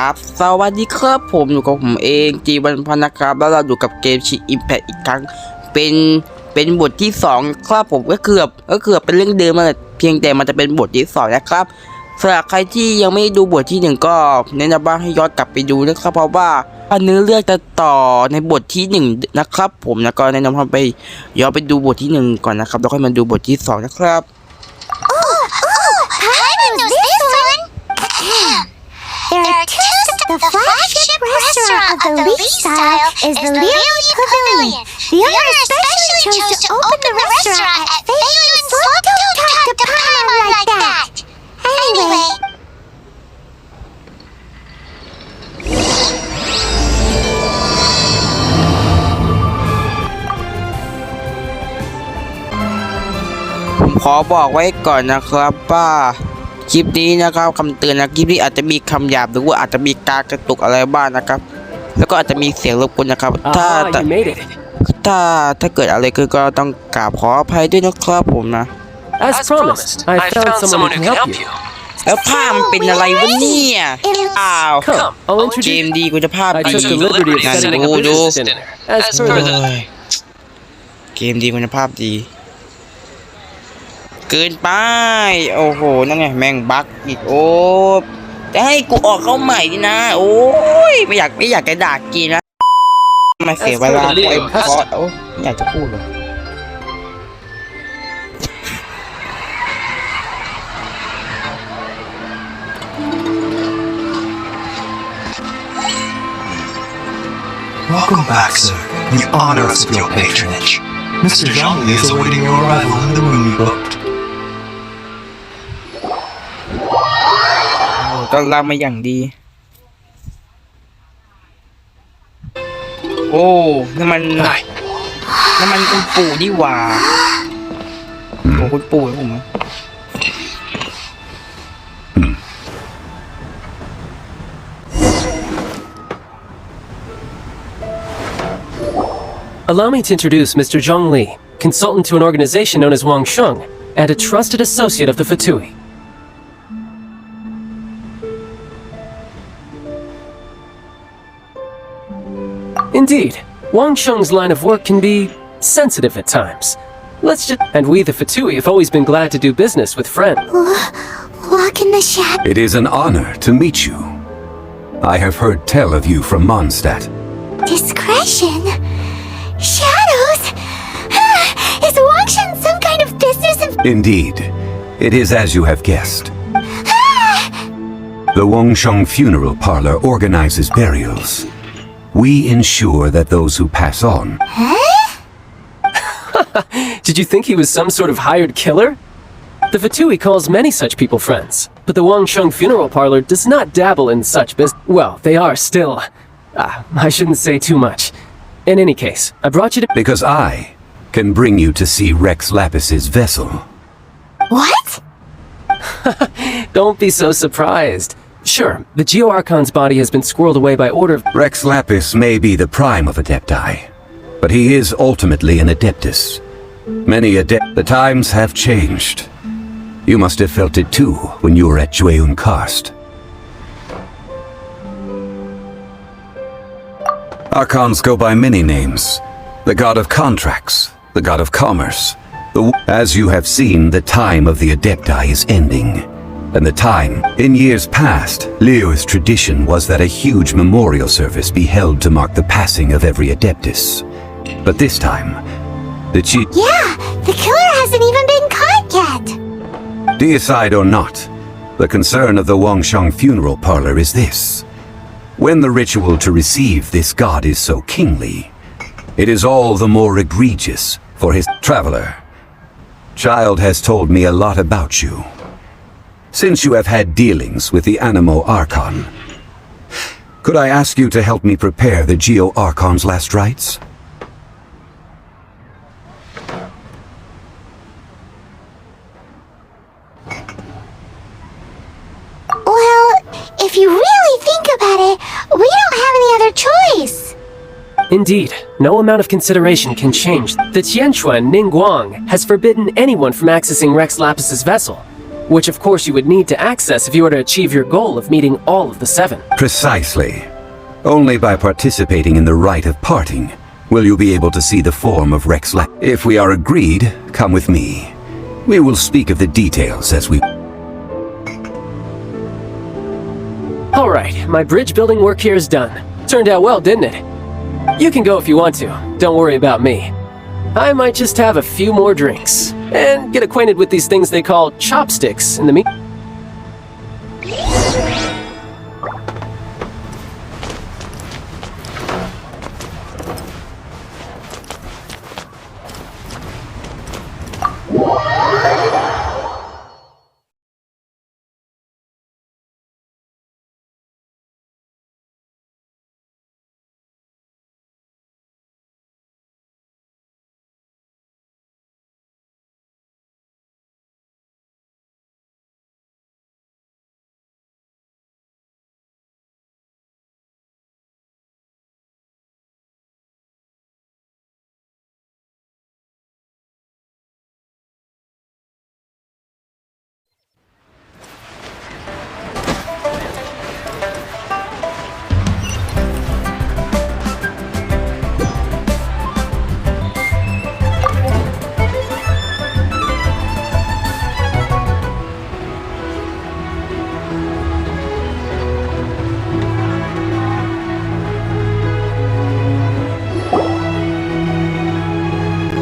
ครับสวัสดีครับผมอยู่กับผมเองจีวันพันนะครับแล้วเราอยู่กับเกมชิอิมแพคอีกครั้งเป็นบทที่2ครับผมก็เกือบเป็นเรื่องเดิมมาเพียงแต่มันจะเป็นบทที่2นะครับสำหรับใครที่ยังไม่ดูบทที่1ก็แนะนำว่าให้ย้อนกลับไปดูนะครับเพราะว่าเนื้อเรื่องจะต่อในบทที่1นะครับผมแล้วก็แนะนำให้ไปย้อนไปดูบทที่1ก่อนนะครับแล้วค่อยมาดูบทที่2นะครับThere are two. The flagship restaurant of the Lee style is the Leary Pavilion. The owner especially chose to open the restaurant at Faye's Slow. Don't talk to Palmer like that. Anyway. ผมขอบอกไว้ก่อนนะครับว่าคลิปนี้นะครับคำเตือนนะคลิปนี้อาจจะมีคำหยาบหรือว่าอาจจะมีการกระตุกอะไรบ้างนะครับแล้วก็อาจจะมีเสียงรบกวนนะครับถ้าเกิดอะไรก็ต้องกราบขออภัยด้วยนะครับผมนะ As promised, I found someone who can help you. แล้วภาพมันเป็นอะไรวะเนี่ยอ้าว Come, I'll เกม introduce. ดีกูจะภาพ I ดี took the liberty of setting up a ดู business dinner. As per the เกมดีคุณภาพดีเกินไปโอ้โหนั่นไงแม่งบั๊กอีกโอ้จะให้กูออกเข้าใหม่ดินะโอ้ยไม่อยากจะด่ากีนะมาเสียเวลาไอ้เพราะโอ้ไม่อยากจะพูดเลยWelcome back, sir. We honor us with your patronage. Mr. Zhongli is awaiting your arrival in the room you booked. ต้อนรับมาอย่างดีโอ้นั่นมันคุณปู่ดีหว่าโอ้คุณปู่ผม Allow me to introduce Mr. Zhong Li, consultant to an organization known as Wang Sheng, and a trusted associate of the Fatui. Indeed, Wang Sheng's line of work can be sensitive at times. And we the Fatui have always been glad to do business with friends. Walk in the shadow. It is an honor to meet you. I have heard tell of you from Mondstadt. Discretion. Shadows. Is Wangshan some kind of business of... Indeed, it is as you have guessed. The Wangsheng Funeral Parlor organizes burials. We ensure that those who pass on... Did you think he was some sort of hired killer? The Fatui calls many such people friends, but the Wangsheng Funeral Parlor does not dabble in such business. Well, they are still... I shouldn't say too much. In any case, I brought you to... Because I can bring you to see Rex Lapis's vessel. What? Don't be so surprised. Sure, the Geo-Archon's body has been squirreled away by order of... Rex Lapis may be the prime of Adepti, but he is ultimately an Adeptus. The times have changed. You must have felt it too when you were at Jueyun Karst. Archons go by many names. The god of contracts, the god of commerce. As you have seen, the time of the Adepti is ending. And the time, in years past, Leo's tradition was that a huge memorial service be held to mark the passing of every Adeptus. But this time, the chief... Yeah, the killer hasn't even been caught yet. Deicide or not, the concern of the Wangsheng Funeral Parlor is this. When the ritual to receive this god is so kingly, it is all the more egregious for his traveler. Child has told me a lot about you. Since you have had dealings with the Animo Archon, could I ask you to help me prepare the Geo Archon's last rites? Well, if you really think about it, we don't have any other choice. Indeed, no amount of consideration can change. The Tianquan Ningguang has forbidden anyone from accessing Rex Lapis's vessel. which of course you would need to access if you were to achieve your goal of meeting all of the 7. Precisely. Only by participating in the rite of parting will you be able to see the form of Rex. If we are agreed, come with me. We will speak of the details as we... Alright, my bridge building work here is done. Turned out well, didn't it? You can go if you want to. Don't worry about me. I might just have a few more drinks and get acquainted with these things they call chopsticks in the meantime.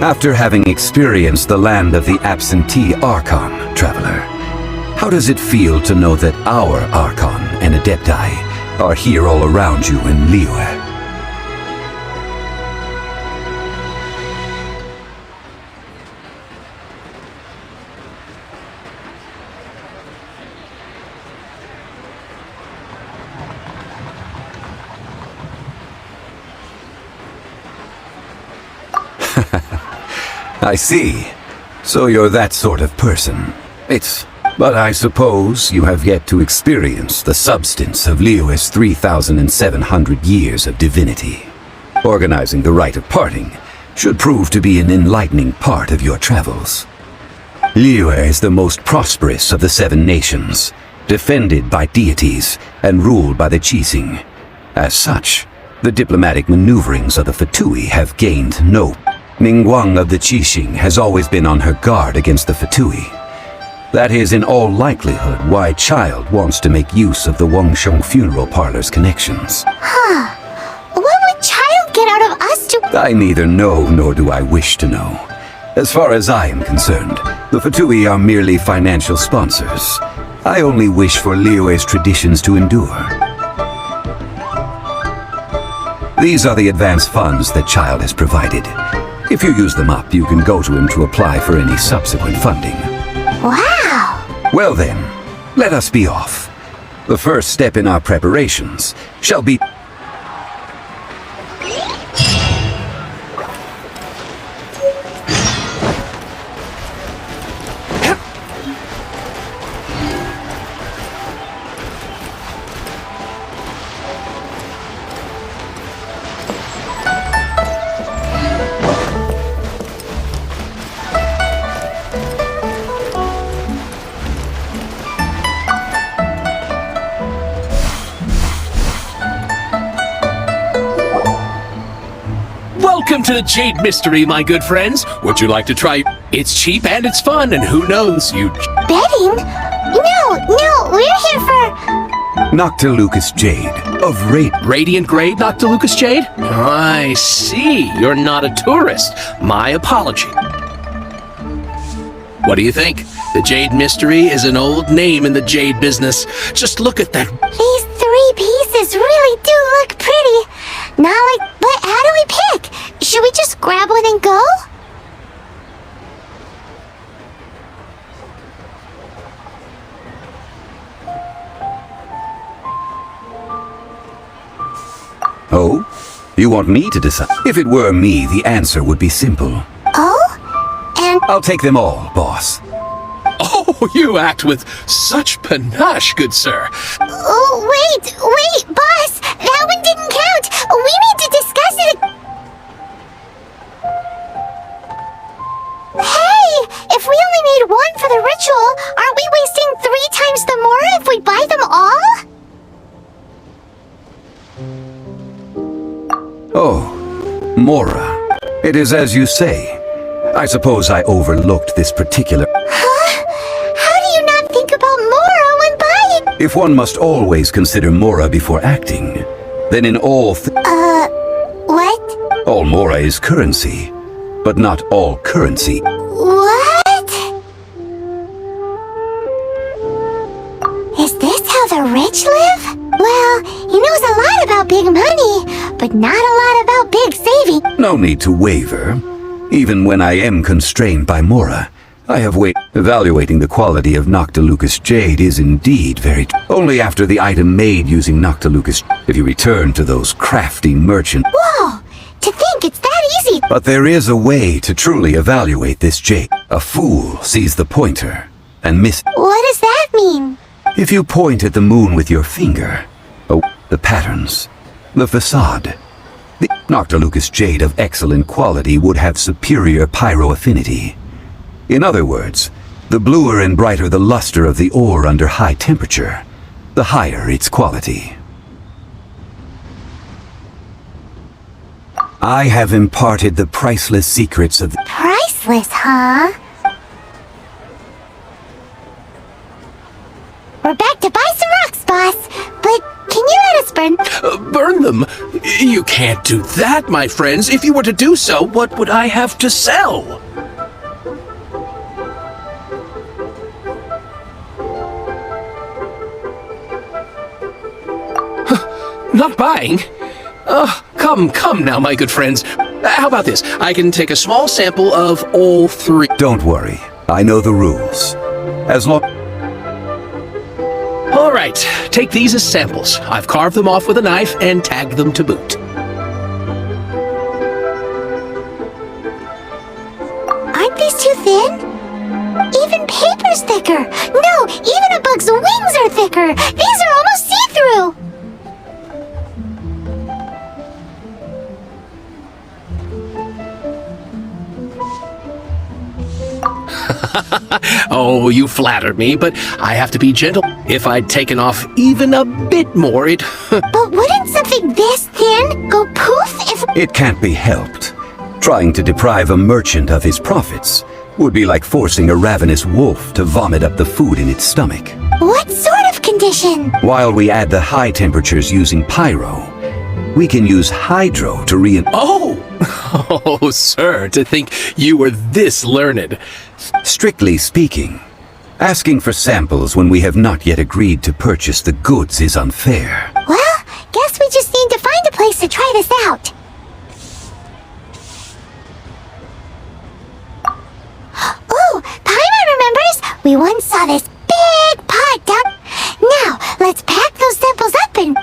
After having experienced the land of the absentee Archon, traveler, how does it feel to know that our Archon and Adepti are here all around you in Liyue? I see. So you're that sort of person. But I suppose you have yet to experience the substance of Liyue's 3,700 years of divinity. Organizing the rite of parting should prove to be an enlightening part of your travels. Liyue is the most prosperous of the 7 nations, defended by deities and ruled by the Qixing. As such, the diplomatic maneuverings of the Fatui have gained no. Ningguang of the Qixing has always been on her guard against the Fatui. That is in all likelihood why Child wants to make use of the Wangsheng funeral parlor's connections. What would Child get out of us to... I neither know nor do I wish to know. As far as I am concerned, the Fatui are merely financial sponsors. I only wish for Liyue's traditions to endure. These are the advance funds that Child has provided. If you use them up, you can go to him to apply for any subsequent funding. Wow! Well then, let us be off. The first step in our preparations shall be... Welcome to the Jade Mystery, my good friends. Would you like to try? It's cheap and it's fun, and who knows, you... Betting? No, we're here for... Noctilucous Jade of Radiant Grade, Noctilucous Jade? I see. You're not a tourist. My apology. What do you think? The Jade Mystery is an old name in the jade business. Just look at that. These 3 pieces really do look pretty. But how do we pick? Should we just grab one and go? Oh? You want me to decide? If it were me, the answer would be simple. Oh? And... I'll take them all, boss. Oh, you act with such panache, good sir. Oh, wait, boss! That one didn't count! We need to discuss it... Hey! If we only need one for the ritual, aren't we wasting Oh, Mora. It is as you say. I suppose I overlooked this particular. How do you not think about Mora when buying? If one must always consider Mora before acting, then in What? all Mora is currency, but not all currency. What? Is this how the rich live? Well, he knows a lot about big money, but not a lot about big saving. No need to waver. Even when I am constrained by Mora, I have evaluating the quality of Noctilucus jade is indeed very only after the item made using Noctilucus. If you return to those crafty merchants. Whoa! To think it's that easy! But there is a way to truly evaluate this jade. A fool sees the pointer and miss. What does that mean? If you point at the moon with your finger, the patterns, the facade, the Noctilucus jade of excellent quality would have superior pyro affinity. In other words, the bluer and brighter the luster of the ore under high temperature, the higher its quality. I have imparted the priceless secrets of Priceless, huh? We're back to buy some rocks, boss. But can you let us burn? Burn them? You can't do that, my friends. If you were to do so, what would I have to sell? Not buying? Come now, my good friends. How about this? I can take a small sample of all three. Don't worry, I know the rules. As long All right, take these as samples. I've carved them off with a knife and tagged them to boot. Aren't these too thin? Even paper's thicker. No, even a bug's wings are thicker. These are almost see-through. Oh, you flatter me, but I have to be gentle. If I'd taken off even a bit more, it... But wouldn't something this thin go poof if... it can't be helped. Trying to deprive a merchant of his profits would be like forcing a ravenous wolf to vomit up the food in its stomach. What sort of condition? While we add the high temperatures using pyro, we can use hydro to Oh, sir, to think you were this learned. Strictly speaking, asking for samples when we have not yet agreed to purchase the goods is unfair. Well, guess we just need to find a place to try this out. Ooh, Paimon remembers! We once saw this big pot down... Now, let's pack those samples up and...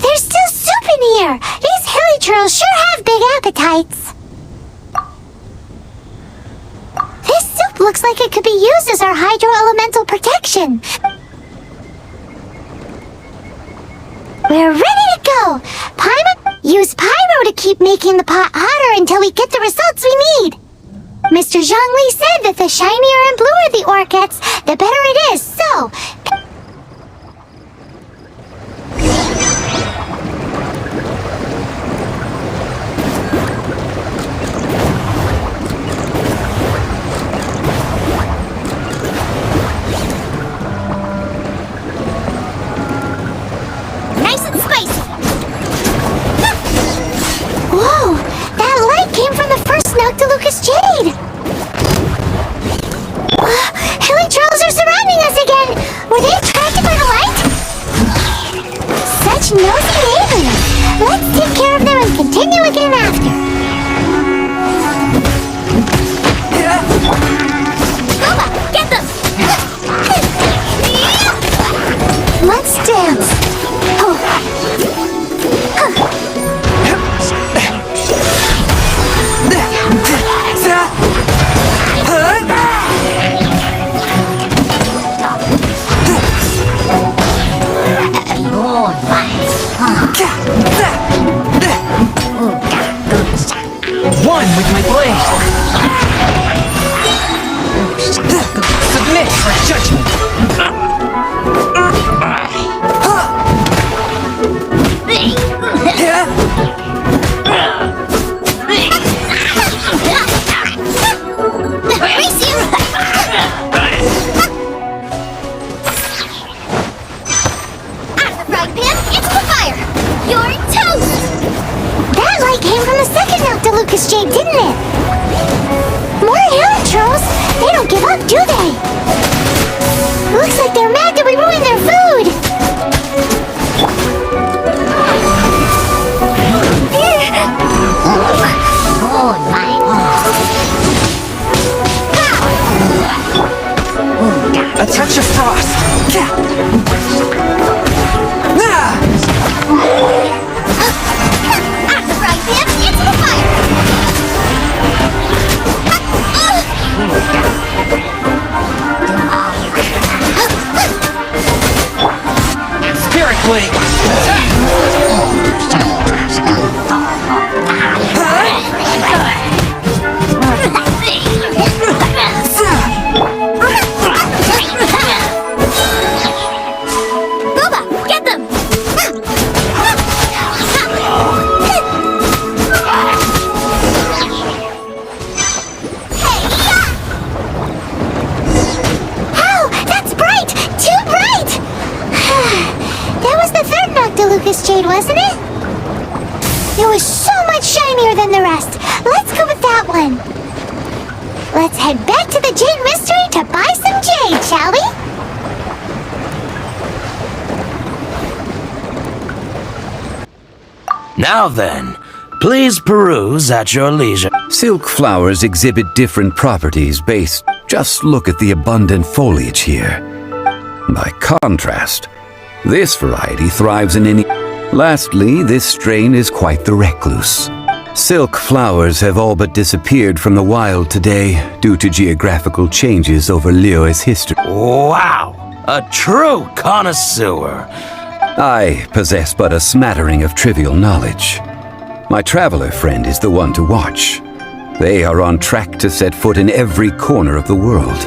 There's still soup in here! These hilly churls sure have big appetites! This soup looks like it could be used as our hydro-elemental protection. We're ready to go! Paimon, use pyro to keep making the pot hotter until we get the results we need! Mr. Zhongli said that the shinier and bluer the ore gets, the better it is, so... Nice and spicy! Whoa! That light came from the first Noctilucus jade! Hilly trolls are surrounding us again! Were they attracted by the light? Such nosy neighbors! Let's take care of them and continue again after. Nova, get them! around, do they? Looks like they're mad that we ruined their food. A touch of frost. Right, Pip, into the fire. Spirit blade. Booba, get them. Oh, that's bright! Too bright! That was the third Noctilucous Jade, wasn't it? It was so much shinier than the rest. Let's go with that one. Let's head back to the Jade Mystery to buy some jade, shall we? Now then, please peruse at your leisure. Silk flowers exhibit different properties based. Just look at the abundant foliage here. By contrast, this variety thrives in any. Lastly, this strain is quite the recluse. Silk flowers have all but disappeared from the wild today due to geographical changes over Liyue's history. Wow! A true connoisseur. I possess but a smattering of trivial knowledge. My traveler friend is the one to watch. They are on track to set foot in every corner of the world.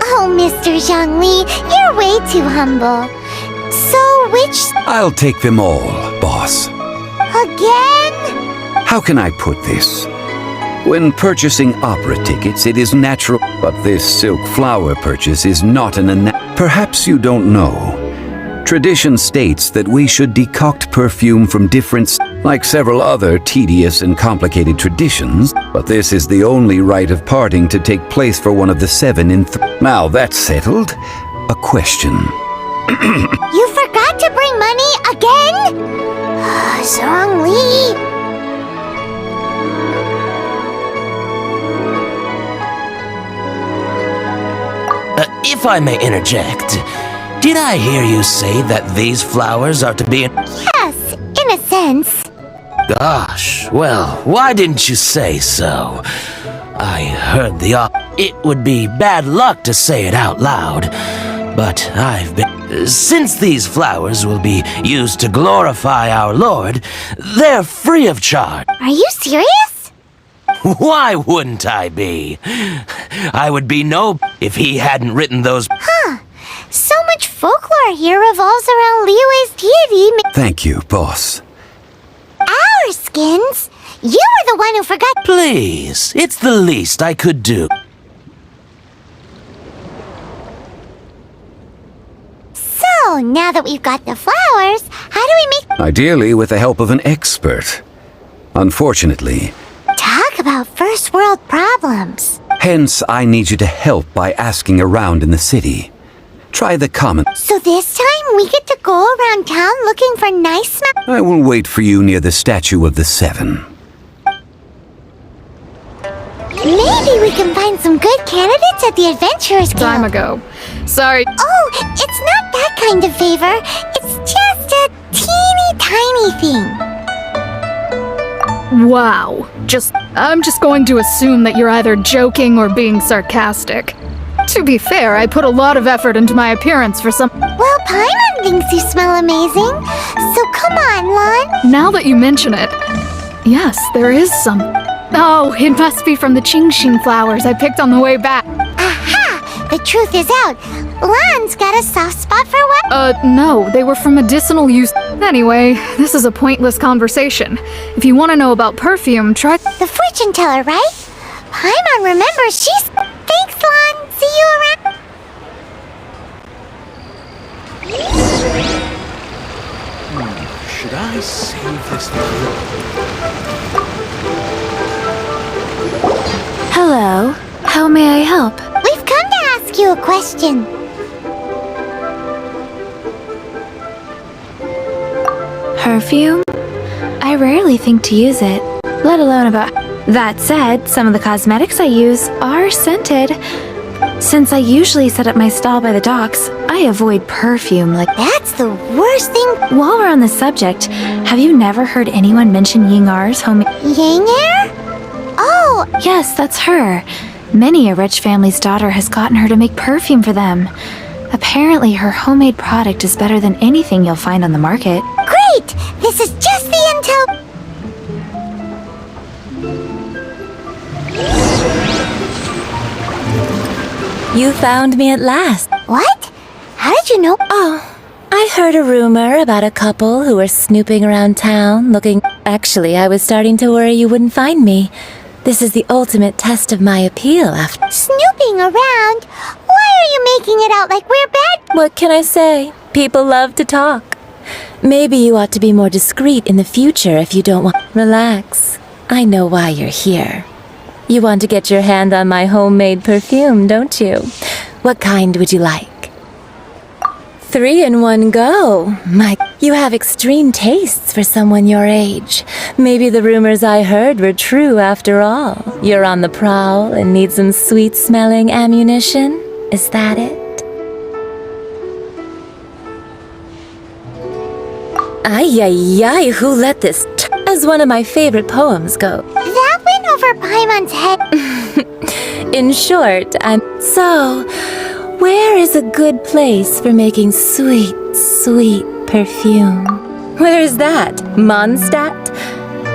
Oh, Mr. Zhongli, you're way too humble. So, which... I'll take them all, boss. Again? How can I put this? When purchasing opera tickets, it is natural, but this silk flower purchase is not Perhaps you don't know. Tradition states that we should decoct perfume from different like several other tedious and complicated traditions, but this is the only rite of parting to take place for one of the 7 in Now that's settled, a question. You forgot to bring money again? Zhongli... If I may interject, did I hear you say that these flowers are to be in... Yes, in a sense. Gosh, well, why didn't you say so? I heard It would be bad luck to say it out loud, but I've been... Since these flowers will be used to glorify our Lord, they're free of charge. Are you serious? Why wouldn't I be? I would be no if he hadn't written those... So much folklore here revolves around Liyue's deity. Thank you, boss. Our skins? You were the one who forgot... Please, it's the least I could do. So, now that we've got the flowers, how do we make... Ideally with the help of an expert. Unfortunately... Talk about first world problems. Hence, I need you to help by asking around in the city. Try the common... So this time we get to go around town looking for nice I will wait for you near the statue of the 7. Maybe we can find some good candidates at the Adventurers Guild. Time ago. Sorry. Oh, it's not that kind of favor. It's just a teeny tiny thing. Wow. I'm just going to assume that you're either joking or being sarcastic. To be fair, I put a lot of effort into my appearance for some... Well, Paimon thinks you smell amazing. So come on, Lon. Now that you mention it, yes, there is some... Oh, it must be from the genshin flowers I picked on the way back. Aha! The truth is out. Lon's got a soft spot for what? No, they were for medicinal use. Anyway, this is a pointless conversation. If you want to know about perfume, try... The fortune teller, right? Paimon remembers she's... Thanks, Lon. See you around. Should I save this money? Hello. How may I help? We've come to ask you a question. Perfume? I rarely think to use it, let alone about. That said, some of the cosmetics I use are scented. Since I usually set up my stall by the docks, I avoid perfume like. That's the worst thing. While we're on the subject, have you never heard anyone mention Yingar's homemade? Yinger? Oh, Yes, that's her. Many a rich family's daughter has gotten her to make perfume for them. Apparently, her homemade product is better than anything you'll find on the market. great! This is just the intel. You found me at last. What? How did you know? Oh, I heard a rumor about a couple who were snooping around town looking. Actually, I was starting to worry you wouldn't find me. This is the ultimate test of my appeal after. Snooping around? Why are you making it out like we're bad? What can I say? People love to talk. Maybe you ought to be more discreet in the future if you don't want. Relax. I know why you're here. You want to get your hand on my homemade perfume, don't you? What kind would you like? 3 in one go. You have extreme tastes for someone your age. Maybe the rumors I heard were true after all. You're on the prowl and need some sweet-smelling ammunition? Is that it? Ay, ay, ay, who let this as one of my favorite poems go? That went over Paimon's head. In short, So, where is a good place for making sweet, sweet perfume? Where is that? Mondstadt?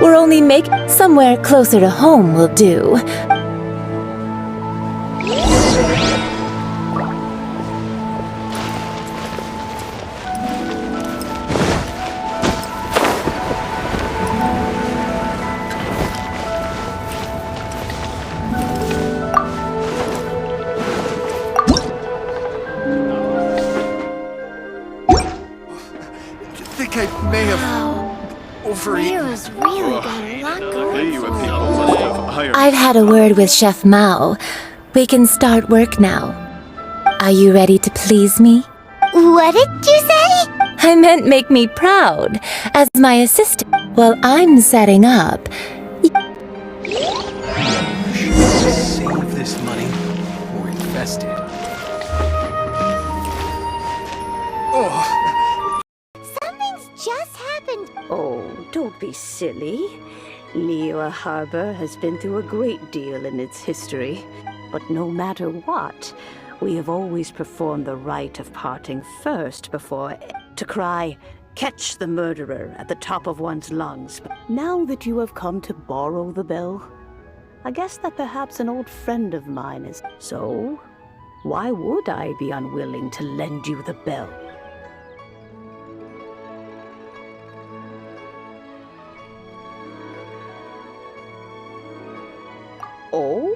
We're only somewhere closer to home will do. I think I may have overeaten. Mira's really got a lot going for her. I've had a word with Chef Mao. We can start work now. Are you ready to please me? What did you say? I meant make me proud as my assistant while I'm setting up. Save this money or invest it. Something's just happened. Oh, don't be silly. Liyue Harbor has been through a great deal in its history. But no matter what, we have always performed the rite of parting first before to cry, "Catch the murderer," at the top of one's lungs. Now that you have come to borrow the bell, I guess that perhaps an old friend of mine is. So, why would I be unwilling to lend you the bell? Oh?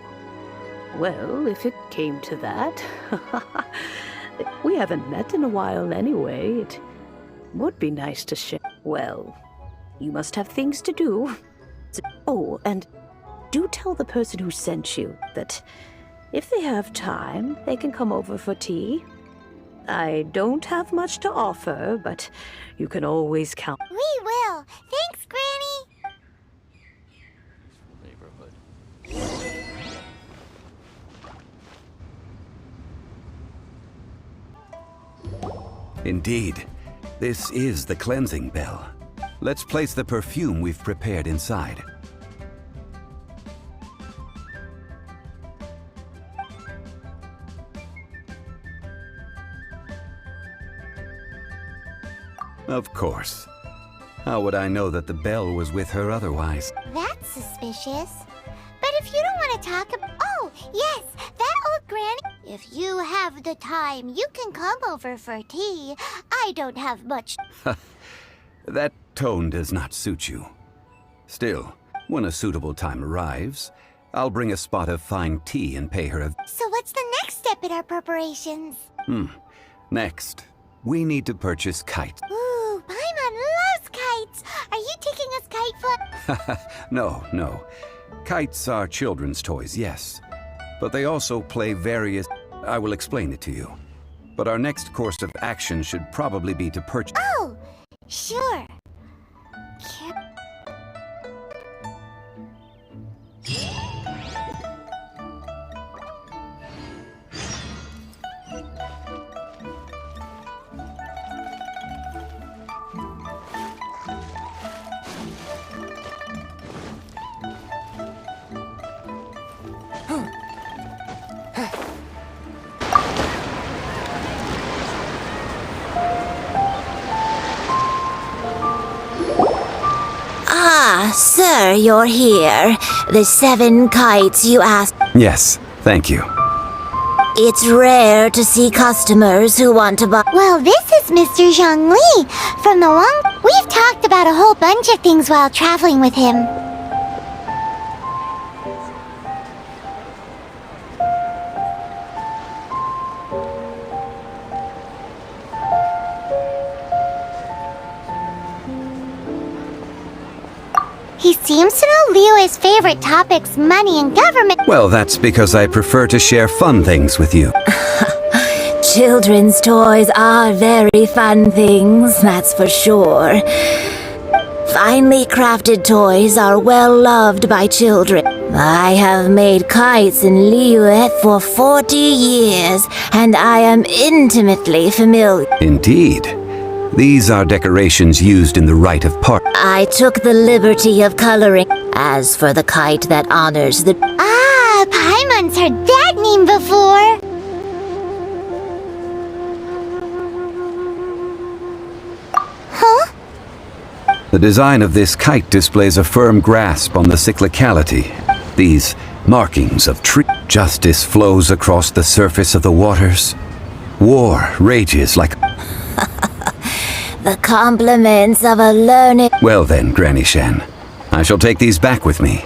Well, if it came to that, we haven't met in a while anyway. It would be nice to share. Well, you must have things to do. Oh, and do tell the person who sent you that if they have time, they can come over for tea. I don't have much to offer, but you can always count. We will. Thanks, Granny. Indeed, this is the cleansing bell. Let's place the perfume we've prepared inside. Of course. How would I know that the bell was with her otherwise? That's suspicious. But if you don't want to talk about... Oh, yes, that old granny. If you have the time, you can come over for tea. I don't have much... That tone does not suit you. Still, when a suitable time arrives, I'll bring a spot of fine tea and pay her a... So what's the next step in our preparations? Next, we need to purchase kites. Ooh, Paimon loves kites. kites? Are you taking us kite flying? No. Kites are children's toys, yes. But they also play various... I will explain it to you. But our next course of action should probably be to purchase... Oh, sure. Ah, sir, you're here. The 7 kites you asked. Yes, thank you. It's rare to see customers who want to buy. Well, this is Mr. Zhongli from the Wang. We've talked about a whole bunch of things while traveling with him. He seems to know Liu's favorite topics, money and government. Well, that's because I prefer to share fun things with you. Children's toys are very fun things, that's for sure. Finely crafted toys are well loved by children. I have made kites in Liyue for 40 years, and I am intimately familiar. Indeed. These are decorations used in the rite of part. I took the liberty of coloring. As for the kite that honors the... Ah, Paimon's heard that name before. Huh? The design of this kite displays a firm grasp on the cyclicality. These markings of tree. Justice flows across the surface of the waters. War rages like... The compliments of a learned... Well then, Granny Shen, I shall take these back with me.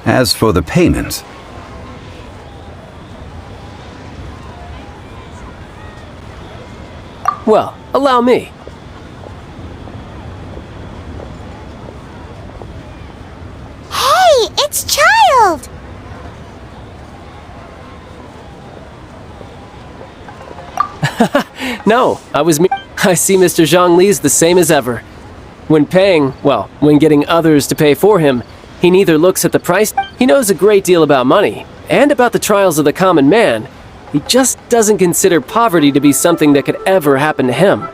As for the payment... Well, allow me. Hey, it's Child! No, I was me. I see Mr. Zhongli's the same as ever. When paying, well, when getting others to pay for him, he neither looks at the price, he knows a great deal about money, and about the trials of the common man. He just doesn't consider poverty to be something that could ever happen to him.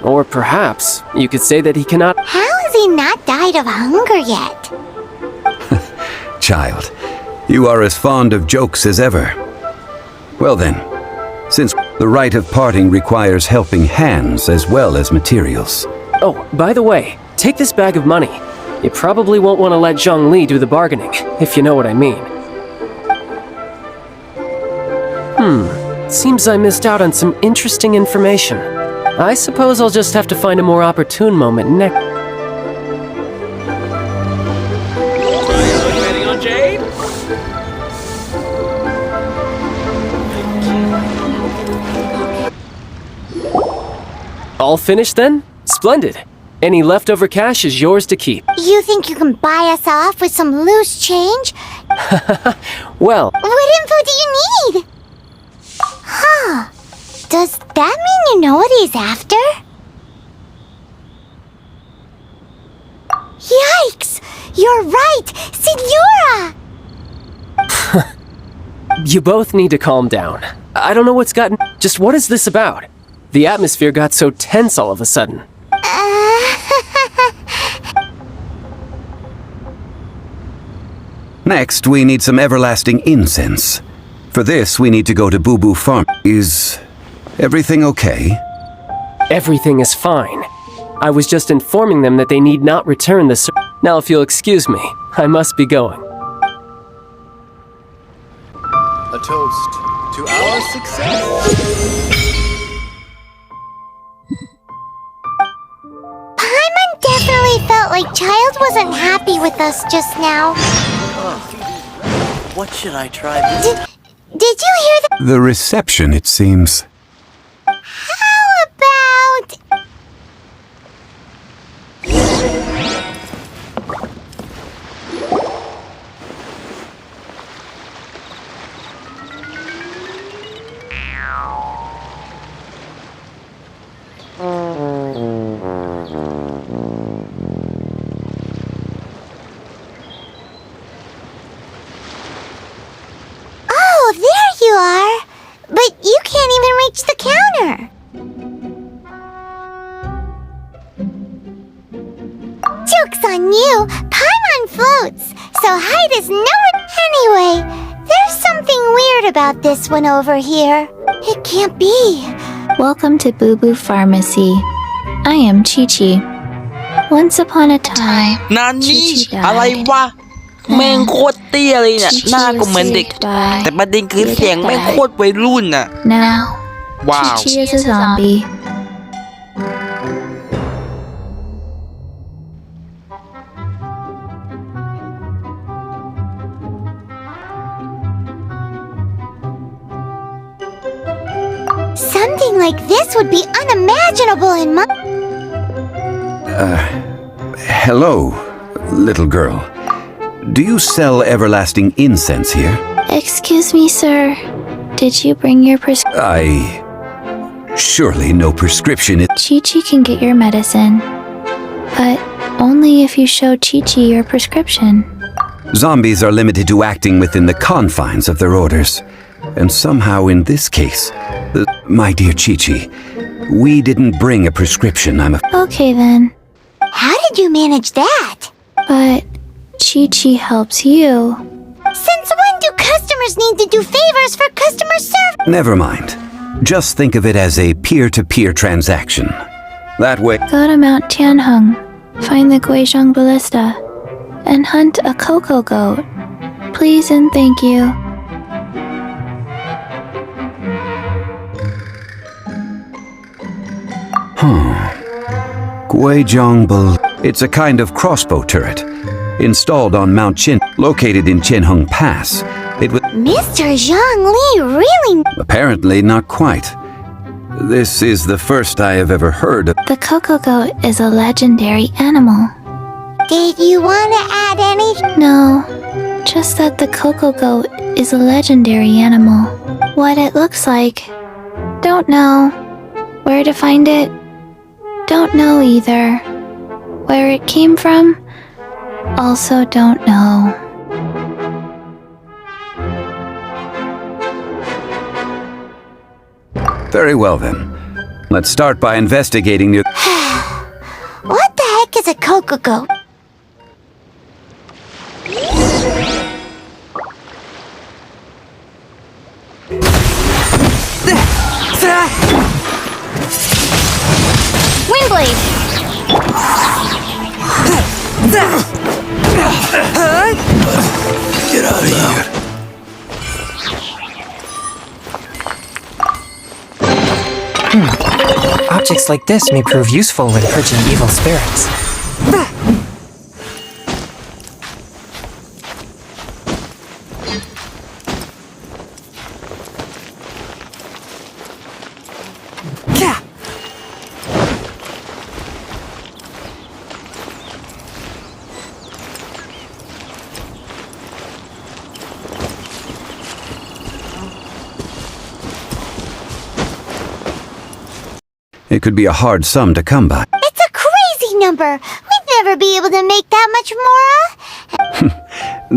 Or perhaps, you could say that he cannot... How has he not died of hunger yet? Child, you are as fond of jokes as ever. Well then, since the rite of parting requires helping hands as well as materials. Oh, by the way, take this bag of money. You probably won't want to let Zhongli do the bargaining, if you know what I mean. Seems I missed out on some interesting information. I suppose I'll just have to find a more opportune moment next. Waiting on Jade? All finished then? Splendid. Any leftover cash is yours to keep. You think you can buy us off with some loose change? Well, What info do you need? Huh. Does that mean you know what he's after? Yikes! You're right! Signora! you both need to calm down. I don't know what's gotten... Just what is this about? The atmosphere got so tense all of a sudden. Next, we need some everlasting incense. For this, we need to go to Boo Boo Farm. Is everything okay? Everything is fine. I was just informing them that they need not return the... Now, if you'll excuse me, I must be going. A toast to our success. Paimon definitely felt like Child wasn't happy with us just now. What should I try? Did you hear that? The reception, it seems. How about... on you, Paimon floats, so height is nowhere. Anyway, there's something weird about this one over here. It can't be. Welcome to Boo Boo Pharmacy. I am Chi-Chi. Once upon a time, นั่นนี่ Chi-Chi อะไร died. วะแม่งโคตรเตี้ยเลยเนี่ย หน้าก็เหมือนเด็ก แต่ประเด็นคือเสียงแม่งโคตรวัยรุ่นน่ะ Now, Wow. Chi-Chi is a zombie. Something like this would be unimaginable in my... Hello, little girl. Do you sell everlasting incense here? Excuse me, sir. Did you bring your prescription? Surely no prescription is... Chi-Chi can get your medicine, but only if you show Chi-Chi your prescription. Zombies are limited to acting within the confines of their orders. And somehow in this case, my dear Chi-Chi, we didn't bring a prescription, Okay then, How did you manage that? but Chi-Chi helps you. Since when do customers need to do favors for customer service? Never mind. Just think of it as a peer-to-peer transaction. That way... Go to Mount Tianheng, find the Guizhong Ballista, and hunt a cocoa goat. Please and thank you. It's a kind of crossbow turret, installed on Mount Qin, located in Qianheng Pass. It was... Mr. Zhang Li really... Apparently not quite. This is the first I have ever heard of... The cocoa goat is a legendary animal. Did you want to add anything? No, just that the cocoa goat is a legendary animal. What it looks like, don't know. Where to find it, don't know either. Where it came from, also don't know. Very well then. Let's start by investigating the... What the heck is a cocoa goat? Windblade! Get out of here. Objects like this may prove useful when purging evil spirits. It could be a hard sum to come by. It's a crazy number. We'd never be able to make that much more.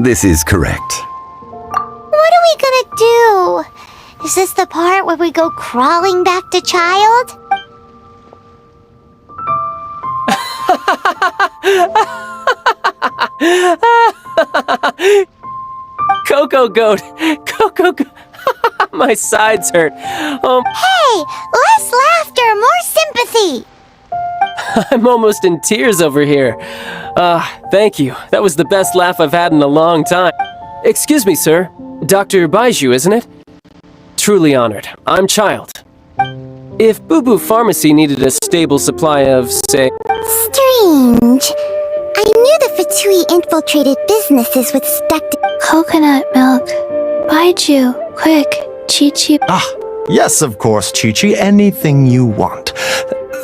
This is correct. What are we gonna do? Is this the part where we go crawling back to child? Cocoa goat! Cocoa goat! My sides hurt. Hey, less laughter, more sympathy. I'm almost in tears over here. Thank you. That was the best laugh I've had in a long time. Excuse me, sir. Dr. Baiju, isn't it? Truly honored. I'm Child. If Boo Boo Pharmacy needed a stable supply of, say... Strange. I knew the Fatui infiltrated businesses with Coconut milk. Baiju, quick. Chi-Chi. Yes, of course, Chi-Chi. Anything you want.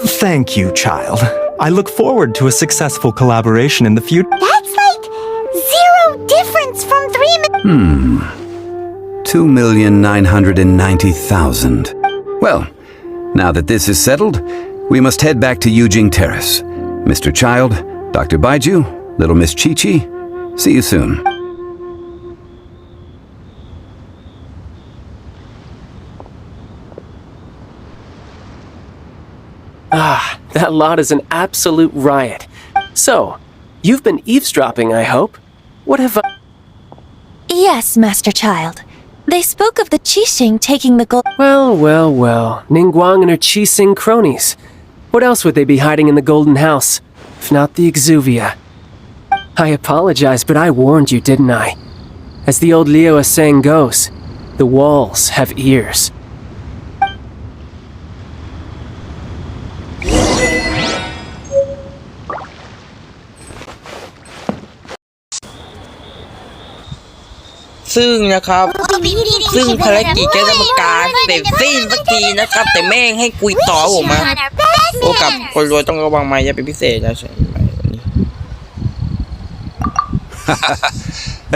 Thank you, child. I look forward to a successful collaboration in the future. That's like 0 difference from 3 2,990,000. Well, now that this is settled, we must head back to Yujing Terrace. Mr. Child, Dr. Baiju, little Miss Chi-Chi, see you soon. That lot is an absolute riot. So, You've been eavesdropping, I hope. What have I... Yes, Master Child. They spoke of the Qixing taking the gold. Well. Ningguang and her Qixing cronies. What else would they be hiding in the Golden House, if not the Exuvia? I apologize, but I warned you, didn't I? As the old Liyue saying goes, the walls have ears. ซึ่งนะครับซึ่งภารกิจแก้กรรมการเสร็จสิ้นสักทีนะครับแต่แม่งให้คุยต่อผมมาโอ้กับคนรวยต้องระวังไม้อย่าเป็นพิเศษนะใช่ไหม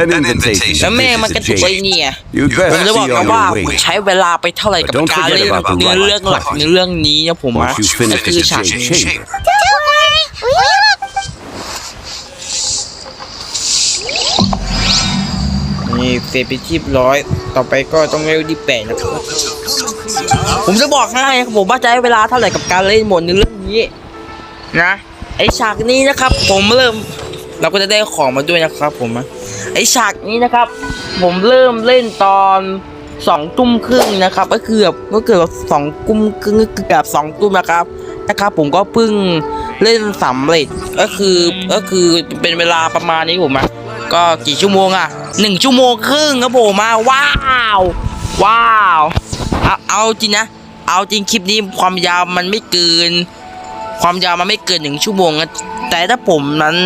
An invitation แล้วแม่มันกระตุกไอ้เนี่ย You'd ผม better จะบอก see นะ on ว่า your ผม way. ใช้เวลาไปเท่าไหร่กับการเล่นเนื้อเรื่องหลักเนื้อเรื่องนี้นะผมนะ Once you ก็ finish คือ the ฉาก jade นี้ chamber, Don't worry, we will. นี่เสร็จไปที่ร้อยต่อไปก็ต้องเร็วที่8นะครับผมจะบอกให้ครับผมว่าจะให้เวลาเท่าไหร่กับการเล่นหมดในเรื่องนี้นะไอฉากนี้นะครับผมเริ่มเราก็จะได้ของมาด้วยนะครับผมไอฉากนี้นะครับผมเริ่มเล่นตอน2 ทุ่มครึ่งนะครับก็เกือบ2 ทุ่มครึ่งเกือบ2 ทุ่มนะครับผมก็เพิ่งเล่นสำเร็จก็คือเป็นเวลาประมาณนี้ผมก็กี่ชั่วโมง1 ชั่วโมงครึ่งครับผมว้าวเอาจริงนะเอาจริงคลิปนี้ความยาวมันไม่เกิน1 ชั่วโมงนะแต่ถ้าผมนั้น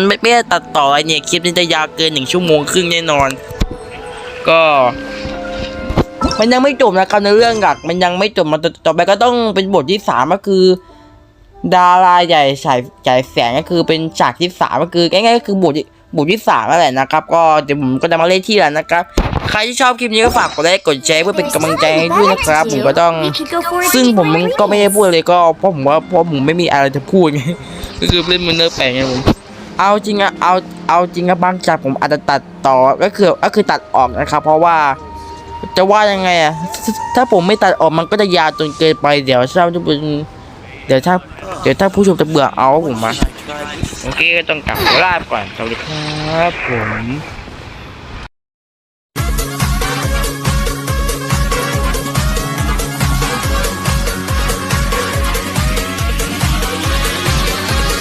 ไม่ได้ตัดต่ออะไรเนี่ยคลิปนี้จะยาวเกิน1 ชั่วโมงครึ่งแน่นอนก็มันยังไม่จบนะครับในเรื่องหลักมันยังไม่จบมันต่อไปก็ต้องเป็นบทที่3ก็คือดาราใหญ่ฉายแสงก็คือเป็นฉากที่3ก็คือง่ายๆก็คือบทที่3นั่นแหละนะครับก็เดี๋ยวผมก็จะมาเล่นที่แล้วนะครับใครที่ชอบคลิปนี้ก็ฝากกดไลค์กดแชร์เพื่อเป็นกำลังใจให้ด้วยนะครับผมก็ต้องซึ่งผมก็ไม่ได้พูดเลยก็เพราะผมไม่มีอะไรจะพูดไงก็คือเล่นมันเนื้อแปลงไงผมเอาจริงบางฉากผมอาจจะตัดต่อก็คือตัดออกนะครับเพราะว่าจะว่ายังไงถ้าผมไม่ตัดออกมันก็จะยาวจนเกินไปเดี๋ยวถ้าผู้ชมจะเบื่อเอาผมโอเคก็ต้องกลับลาก่อนสวัสดีครับผม